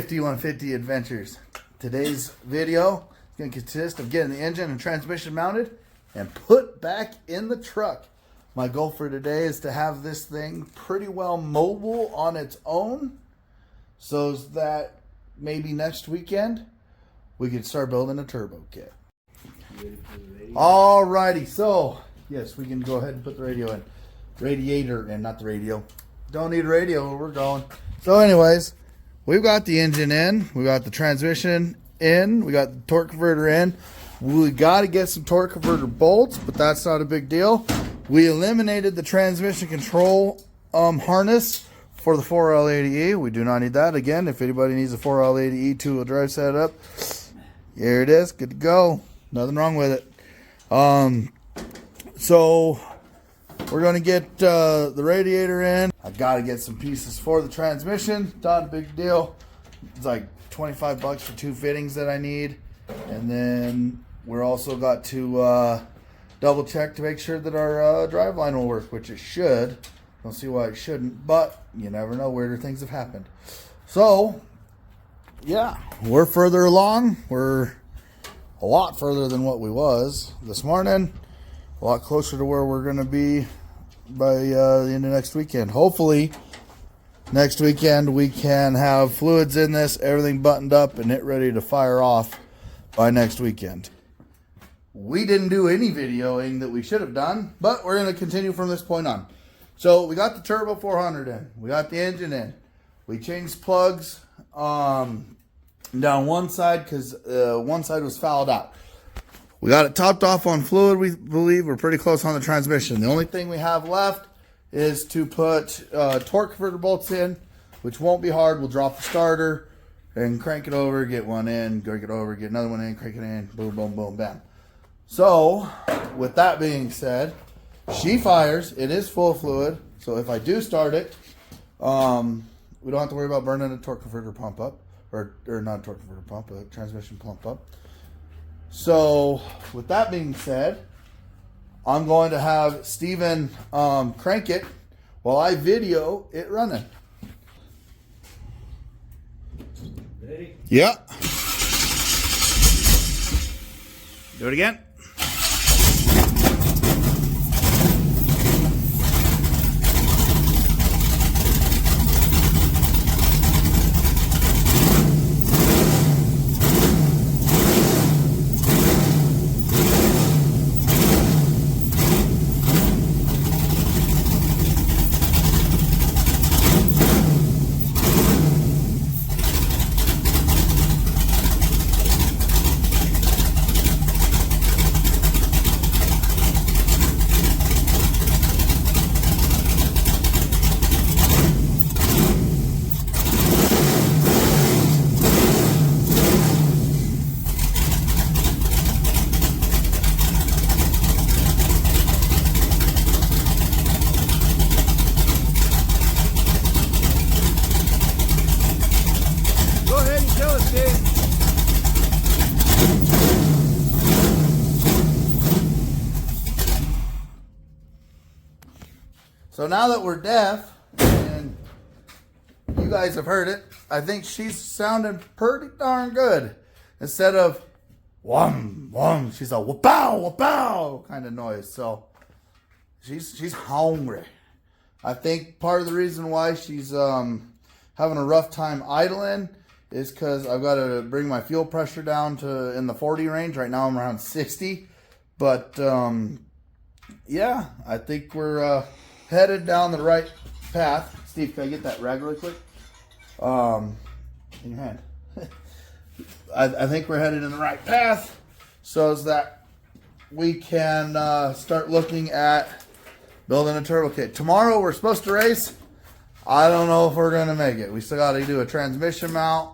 5150 Adventures. Today's video is going to consist of getting the engine and transmission mounted and put back in the truck. My goal for today is to have this thing pretty well mobile on its own so that maybe next weekend we can start building a turbo kit. Alrighty, so yes, we can go ahead and put the radio in. Radiator in, not the radio. Don't need a radio, we're going. So anyways, we've got the engine in, we got the transmission in, we got the torque converter in. We got to get some torque converter bolts, but that's not a big deal. We eliminated the transmission control harness for the 4L80E. We do not need that. Again, if anybody needs a 4L80E two-wheel drive setup, here it is, good to go. Nothing wrong with it. So we're going to get the radiator in. I got to get some pieces for the transmission. Not a big deal. It's like 25 bucks for two fittings that I need. And then we're also got to double check to make sure that our driveline will work, which it should. Don't see why it shouldn't, but you never know, weirder things have happened. So yeah, we're further along. We're a lot further than what we was this morning. A lot closer to where we're going to be by the end of next weekend. Hopefully next weekend we can have fluids in this, everything buttoned up and it ready to fire off by next weekend. We didn't do any videoing that we should have done, but we're going to continue from this point on. So we got the turbo 400 in, we got the engine in, we changed plugs down one side because one side was fouled out. We got it topped off on fluid. We believe we're pretty close on the transmission. The only thing we have left is to put torque converter bolts in, which won't be hard. We'll drop the starter and crank it over, get one in, crank it over, get another one in, crank it in, boom, boom, boom, bam. So with that being said, she fires. It is full of fluid. So if I do start it, we don't have to worry about burning a torque converter pump up, or not a torque converter pump, a transmission pump up. So with that being said, I'm going to have Steven crank it while I video it running. Ready? Yeah. Do it again. So now that we're deaf, and you guys have heard it, I think she's sounding pretty darn good. Instead of wham, wham, she's a wha-pow, wha-pow kind of noise. So she's hungry. I think part of the reason why she's having a rough time idling is because I've got to bring my fuel pressure down to in the 40 range. Right now I'm around 60. But yeah, I think we're headed down the right path. Steve, can I get that rag really quick? In your hand. I think we're headed in the right path so as that we can start looking at building a turbo kit. Tomorrow we're supposed to race. I don't know if we're going to make it. We still got to do a transmission mount.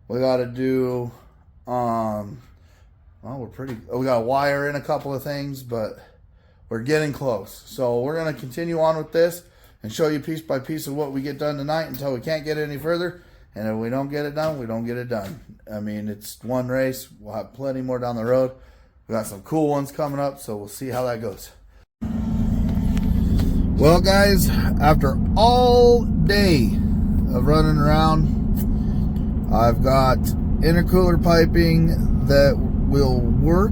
We got to do, well, we got to wire in a couple of things, but we're getting close. So we're going to continue on with this and show you piece by piece of what we get done tonight until we can't get it any further. And if we don't get it done, we don't get it done. I mean, it's one race. We'll have plenty more down the road. We got some cool ones coming up, so we'll see how that goes. Well, guys, after all day of running around, I've got intercooler piping that will work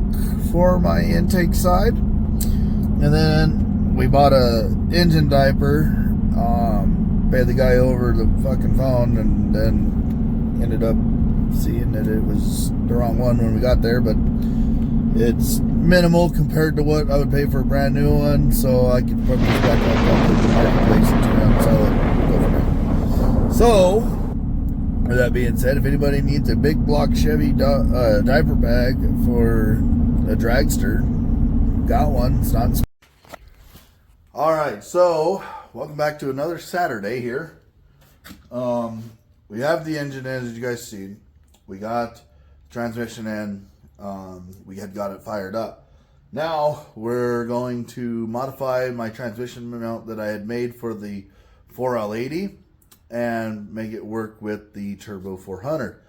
for my intake side. And then we bought a engine diaper. Paid the guy over the fucking phone, and then ended up seeing that it was the wrong one when we got there, but it's minimal compared to what I would pay for a brand new one, so I could put this back up in the marketplace and turn around and sell it. Go from there. So, with that being said, if anybody needs a big block Chevy diaper bag for a dragster, got one. It's not. Alright, so welcome back to another Saturday here. We have the engine in, as you guys see. We got transmission in. We had got it fired up. Now we're going to modify my transmission mount that I had made for the 4L80 and make it work with the Turbo 400.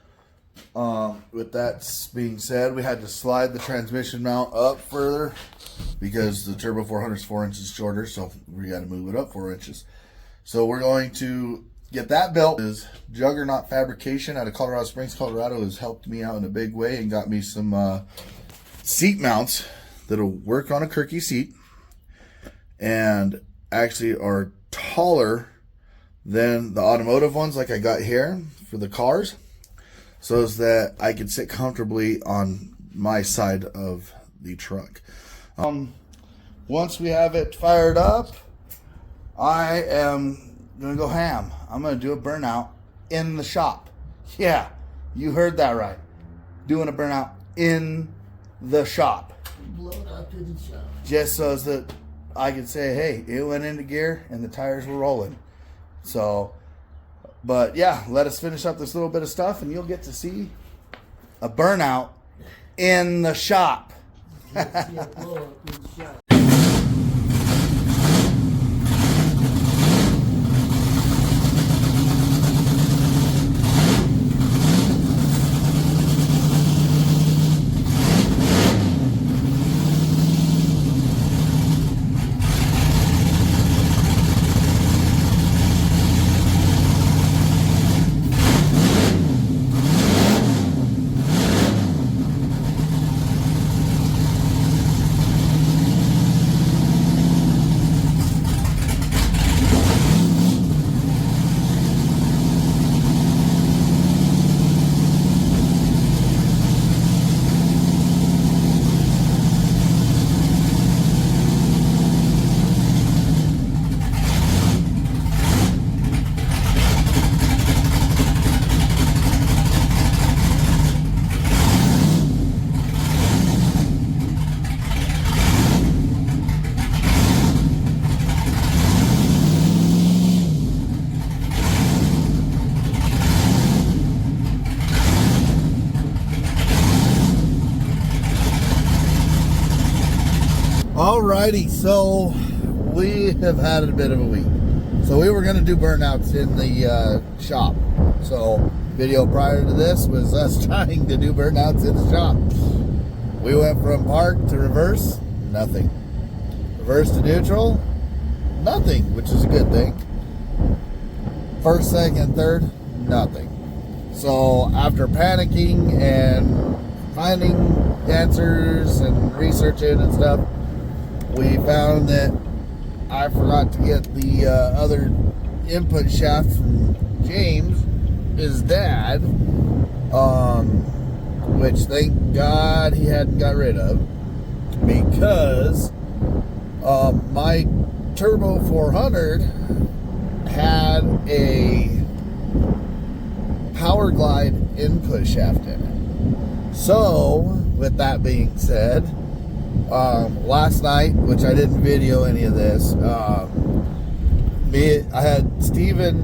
With that being said, we had to slide the transmission mount up further because the Turbo 400 is 4 inches shorter, so we got to move it up 4 inches. So we're going to get that built. Is Juggernaut Fabrication out of Colorado Springs, Colorado, has helped me out in a big way and got me some seat mounts that'll work on a Kirky seat and actually are taller than the automotive ones like I got here for the cars, so as that I can sit comfortably on my side of the truck. Once we have it fired up, I am gonna go ham. I'm gonna do a burnout in the shop. Yeah, you heard that right. Doing a burnout in the shop. Blow it up in the shop. Just so that I could say, hey, it went into gear and the tires were rolling. So, but yeah, let us finish up this little bit of stuff and you'll get to see a burnout in the shop. You'll see a blow up in the shop. Alrighty, so we have had a bit of a week. So we were going to do burnouts in the shop. So video prior to this was us trying to do burnouts in the shop. We went from park to reverse, nothing. Reverse to neutral, nothing, which is a good thing. First, second, third, nothing. So after panicking and finding answers and researching and stuff, we found that I forgot to get the other input shaft from James, his dad, which thank God he hadn't got rid of, because my Turbo 400 had a Power Glide input shaft in it. So, with that being said, last night, which I didn't video any of this, I had Steven,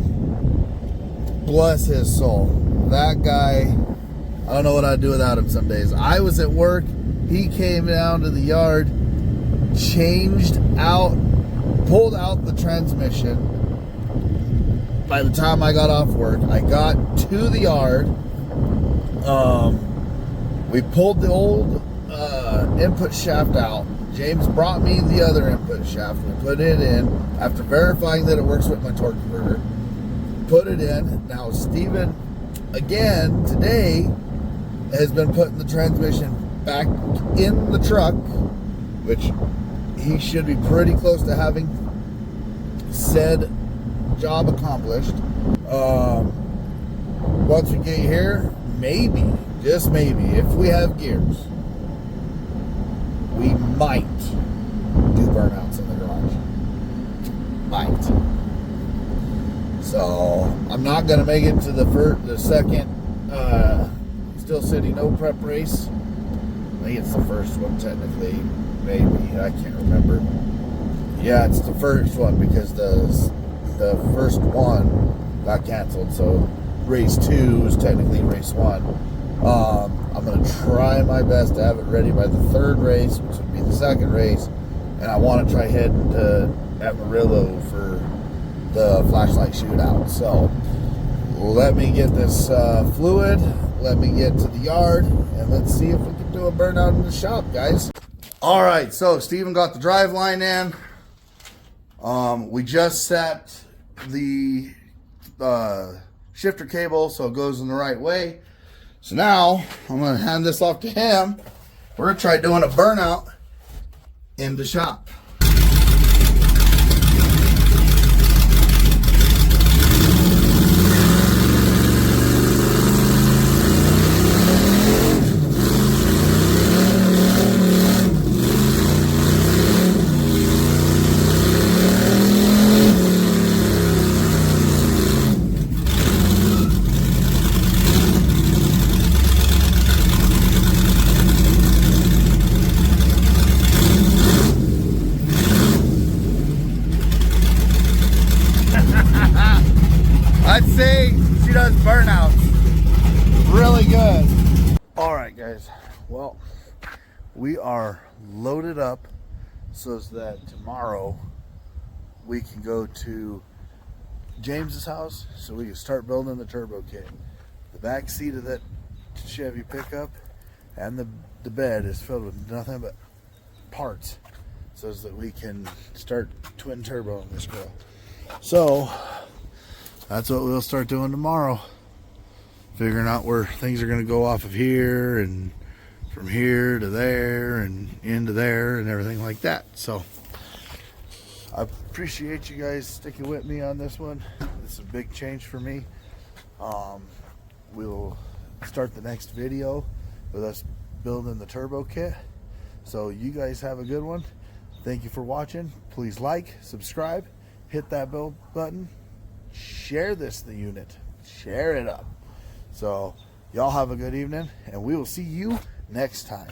bless his soul. That guy, I don't know what I'd do without him some days. I was at work, he came down to the yard, changed out, pulled out the transmission. By the time I got off work, I got to the yard. We pulled the old input shaft out. James brought me the other input shaft. We put it in after verifying that it works with my torque converter. Put it in. Now Steven again today has been putting the transmission back in the truck, which he should be pretty close to having said job accomplished. Once we get here, maybe, just maybe, if we have gears, we might do burnouts in the garage. Might. So I'm not gonna make it to the second Still City No Prep race. I think it's the first one technically, maybe, I can't remember. Yeah, it's the first one because the first one got canceled, so race 2 is technically race 1. I'm gonna try my best to have it ready by the third race, which would be the second race, and I want to try heading to Amarillo for the flashlight shootout. So let me get this fluid, let me get to the yard, and let's see if we can do a burnout in the shop, guys. All right, so Steven got the drive line in. We just set the shifter cable so it goes in the right way. So now I'm gonna hand this off to him. We're gonna try doing a burnout in the shop. I'd say she does burnouts really good. All right, guys. Well, we are loaded up so that tomorrow we can go to James's house so we can start building the turbo kit. The back seat of that Chevy pickup and the bed is filled with nothing but parts so that we can start twin turbo on this girl. So that's what we'll start doing tomorrow. Figuring out where things are going to go off of here and from here to there and into there and everything like that. So I appreciate you guys sticking with me on this one. This is a big change for me. We'll start the next video with us building the turbo kit. So you guys have a good one. Thank you for watching. Please like, subscribe, hit that bell button. Share the unit, share it up. So y'all have a good evening, and we will see you next time.